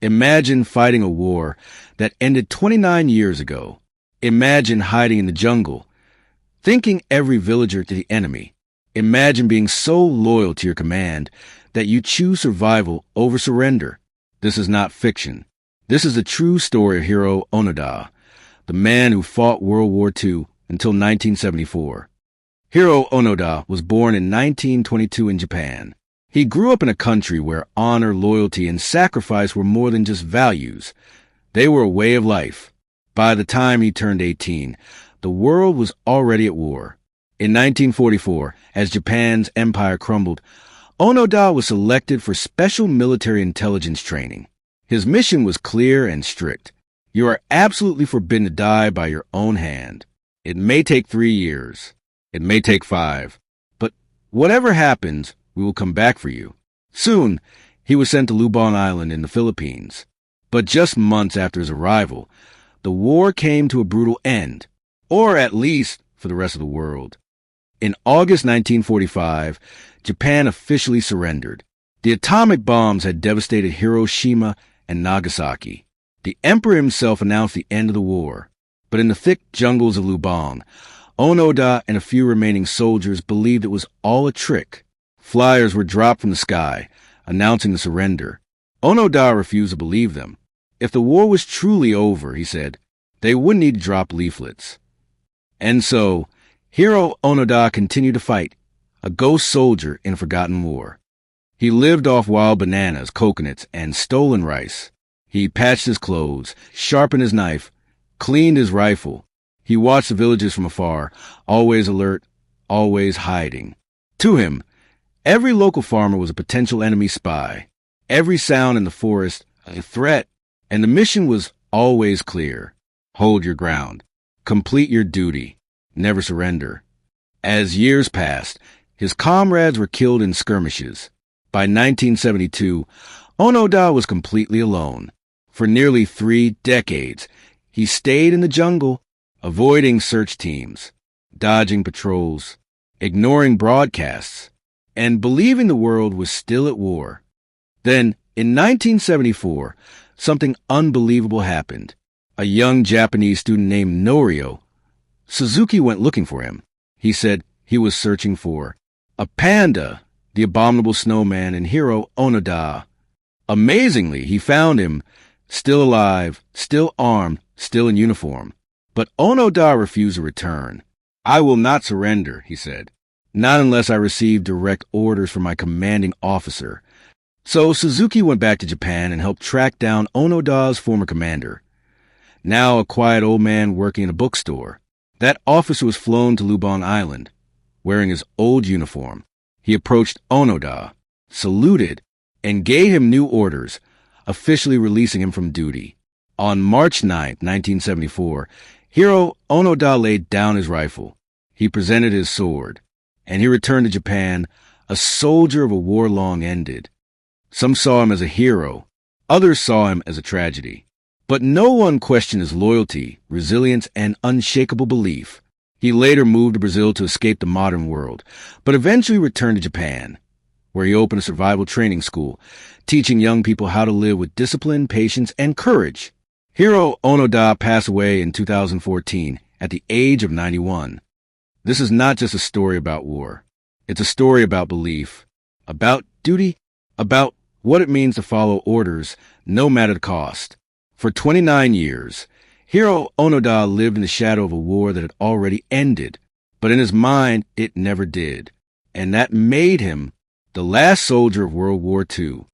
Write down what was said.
Imagine fighting a war that ended 29 years ago. Imagine hiding in the jungle, thinking every villager to the enemy. Imagine being so loyal to your command that you choose survival over surrender. This is not fiction. This is the true story of Hiroo Onoda, the man who fought World War II until 1974. Hiroo Onoda was born in 1922 in Japan. He grew up in a country where honor, loyalty, and sacrifice were more than just values. They were a way of life. By the time he turned 18, the world was already at war. In 1944, as Japan's empire crumbled, Onoda was selected for special military intelligence training. His mission was clear and strict. You are absolutely forbidden to die by your own hand. It may take 3 years. It may take 5. But whatever happens, we will come back for you. Soon, he was sent to Lubon Island in the Philippines. But just months after his arrival, the war came to a brutal end, or at least for the rest of the world. In August 1945, Japan officially surrendered. The atomic bombs had devastated Hiroshima and Nagasaki. The emperor himself announced the end of the war. But in the thick jungles of Lubang, Onoda and a few remaining soldiers believed it was all a trick. Flyers were dropped from the sky, announcing the surrender. Onoda refused to believe them. If the war was truly over, he said, they wouldn't need to drop leaflets. And so, Hiroo Onoda continued to fight, a ghost soldier in a forgotten war. He lived off wild bananas, coconuts, and stolen rice. He patched his clothes, sharpened his knife, cleaned his rifle. He watched the villagers from afar, always alert, always hiding. To him, every local farmer was a potential enemy spy. Every sound in the forest, a threat. And the mission was always clear. Hold your ground. Complete your duty. Never surrender. As years passed, his comrades were killed in skirmishes. By 1972, Onoda was completely alone. For nearly 3 decades, he stayed in the jungle, avoiding search teams, dodging patrols, ignoring broadcasts, and believing the world was still at war. Then, in 1974, something unbelievable happened. A young Japanese student named Norio. Suzuki went looking for him. He said he was searching for a panda, the abominable snowman, and Hiroo Onoda. Amazingly, he found him, still alive, still armed, still in uniform. But Onoda refused to return. I will not surrender, he said. Not unless I receive direct orders from my commanding officer. So Suzuki went back to Japan and helped track down Onoda's former commander. Now a quiet old man working in a bookstore. That officer was flown to Lubon Island, wearing his old uniform. He approached Onoda, saluted, and gave him new orders, officially releasing him from duty. On March 9, 1974, Hiroo Onoda laid down his rifle. He presented his sword, and he returned to Japan, a soldier of a war long ended. Some saw him as a hero. Others saw him as a tragedy. But no one questioned his loyalty, resilience, and unshakable belief. He later moved to Brazil to escape the modern world, but eventually returned to Japan, where he opened a survival training school, teaching young people how to live with discipline, patience, and courage. Hiroo Onoda passed away in 2014 at the age of 91. This is not just a story about war. It's a story about belief, about duty, about what it means to follow orders, no matter the cost. For 29 years, Hiroo Onoda lived in the shadow of a war that had already ended, but in his mind, it never did. And that made him the last soldier of World War II.